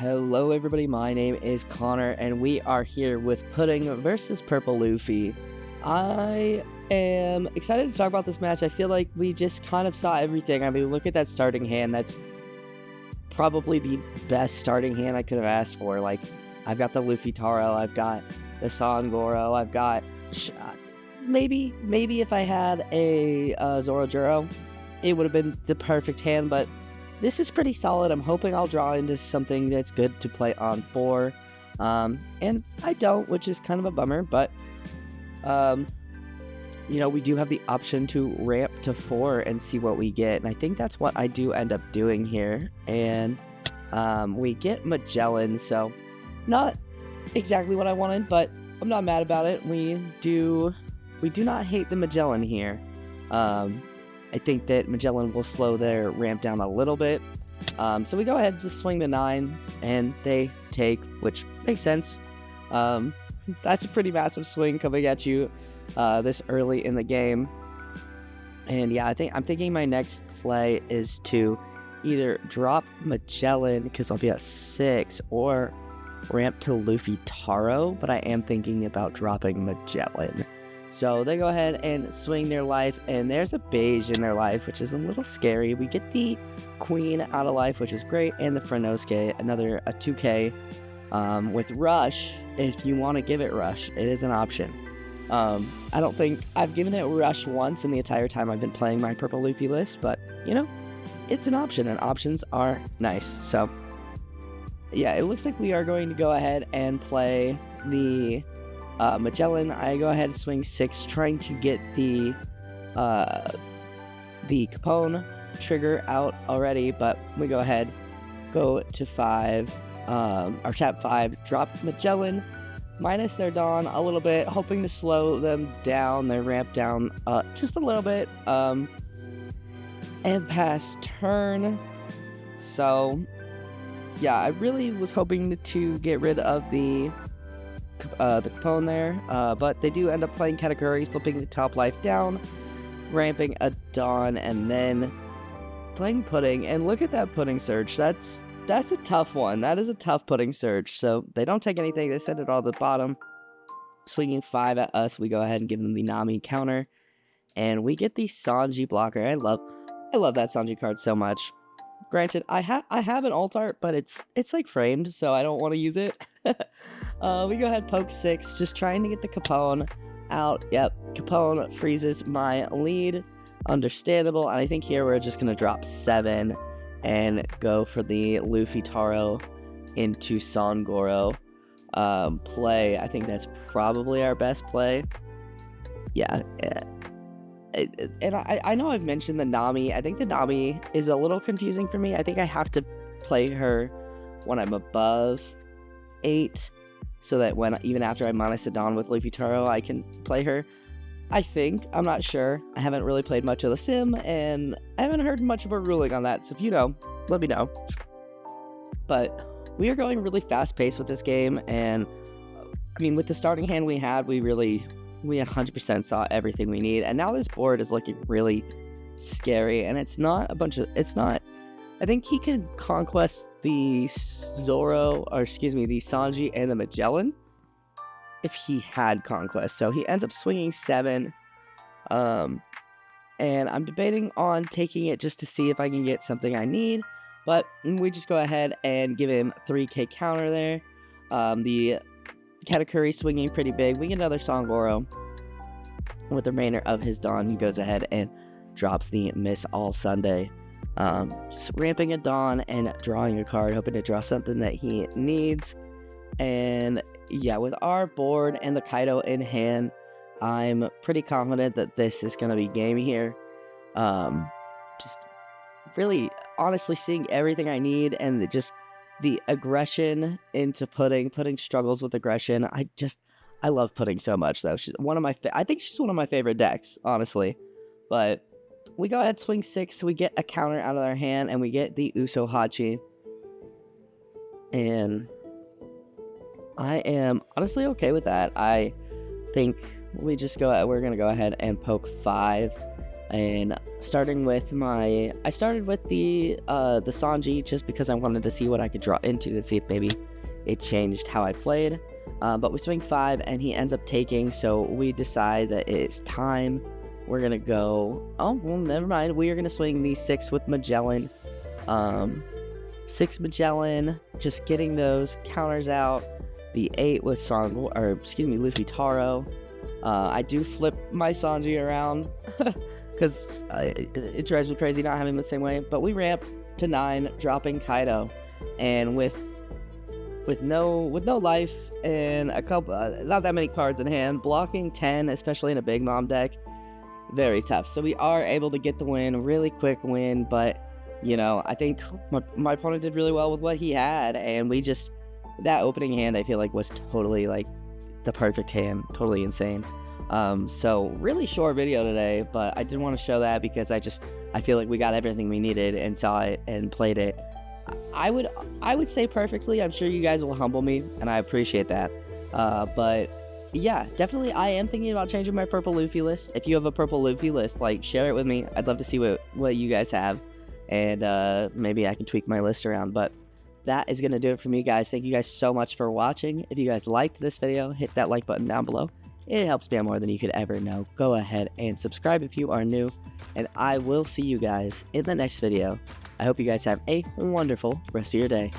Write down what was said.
Hello everybody, my name is Connor and we are here with Pudding versus Purple Luffy. I am excited to talk about this match. I feel like we just kind of saw everything. I mean, look at that starting hand. That's probably the best starting hand I could have asked for. Like, I've got the Luffy Taro, I've got the Sangoro, I've got... Maybe if I had a Zoro Juro, it would have been the perfect hand, but this is pretty solid. I'm hoping I'll draw into something that's good to play on 4. And I don't, which is kind of a bummer, but, you know, we do have the option to ramp to 4 and see what we get. And I think that's what I do end up doing here. And we get Magellan, so not exactly what I wanted, but I'm not mad about it. We do not hate the Magellan here. I think that Magellan will slow their ramp down a little bit. So we go ahead, just swing the 9, and they take, which makes sense. That's a pretty massive swing coming at you this early in the game. And yeah, I'm thinking my next play is to either drop Magellan, because I'll be at 6, or ramp to Luffy Taro, but I am thinking about dropping Magellan. So they go ahead and swing their life, and there's a beige in their life, which is a little scary. We get the queen out of life, which is great, and the Frenosuke, a 2k with rush. If you want to give it rush, it is an option. I don't think I've given it rush once in the entire time I've been playing my Purple Luffy list, but, you know, it's an option, and options are nice. So, yeah, it looks like we are going to go ahead and play the Magellan. I go ahead and swing 6, trying to get the Capone trigger out already, but we go ahead, go to 5, or tap 5, drop Magellan, minus their Dawn a little bit, hoping to slow them down, their ramp down just a little bit, and pass turn. So, yeah, I really was hoping to get rid of the Capone there, but they do end up playing Katakuri, flipping the top life down, ramping a Dawn, and then playing Pudding. And look at that Pudding Surge. That's a tough one. That is a tough Pudding Surge. So they don't take anything. They send it all to the bottom. Swinging 5 at us, we go ahead and give them the Nami counter, and we get the Sanji blocker. I love that Sanji card so much. Granted, I have an alt art, but it's like framed, so I don't want to use it. We go ahead, poke 6, just trying to get the Capone out. Yep, Capone freezes my lead. Understandable. And I think here we're just gonna drop 7 and go for the Luffy Taro into Sangoro play. I think that's probably our best play. Yeah. And I know I've mentioned the Nami. I think the Nami is a little confusing for me. I think I have to play her when I'm above 8, so that even after I minus a Dawn with Luffy Taro, I can play her. I think. I'm not sure. I haven't really played much of the sim, and I haven't heard much of a ruling on that, so if you know, let me know. But we are going really fast-paced with this game, and I mean, with the starting hand we had, we 100% saw everything we need, and now this board is looking really scary, and it's not, I think he can conquest the the Sanji and the Magellan if he had conquest. So he ends up swinging 7, and I'm debating on taking it just to see if I can get something I need, but we just go ahead and give him 3k counter there. The Katakuri swinging pretty big. We get another Sangoro with the remainder of his Dawn. He goes ahead and drops the Miss All Sunday. Just ramping a Dawn and drawing a card, hoping to draw something that he needs. And yeah, with our board and the Kaido in hand, I'm pretty confident that this is going to be game here. Just really honestly seeing everything I need, and just the aggression into Pudding. Pudding struggles with aggression. I love Pudding so much, though. I think she's one of my favorite decks, honestly. But we go ahead, swing 6, we get a counter out of their hand, and we get the Uso Hachi. And I am honestly okay with that. I think we're going to go ahead and poke 5 and starting with I started with the Sanji just because I wanted to see what I could draw into and see if maybe it changed how I played. But we swing 5 and he ends up taking, so we decide that it's time. We're gonna go, oh, well, never mind. We are gonna swing the 6 with Magellan. 6 Magellan, just getting those counters out. The 8 with Luffy Taro. I do flip my Sanji around because it drives me crazy not having him the same way. But we ramp to 9, dropping Kaido, and with no life and a couple not that many cards in hand, blocking 10, especially in a Big Mom deck, very tough. So we are able to get the win, really quick win. But you know, I think my opponent did really well with what he had, and we just, that opening hand I feel like was totally like the perfect hand, totally insane. So really short video today, but I did want to show that because I feel like we got everything we needed and saw it and played it. I would say perfectly. I'm sure you guys will humble me, and I appreciate that. But yeah, definitely I am thinking about changing my purple Luffy list. If you have a purple Luffy list, like, share it with me. I'd love to see what you guys have, and maybe I can tweak my list around. But that is going to do it for me, guys. Thank you guys so much for watching. If you guys liked this video, hit that like button down below. It helps me out more than you could ever know. Go ahead and subscribe if you are new, and I will see you guys in the next video. I hope you guys have a wonderful rest of your day.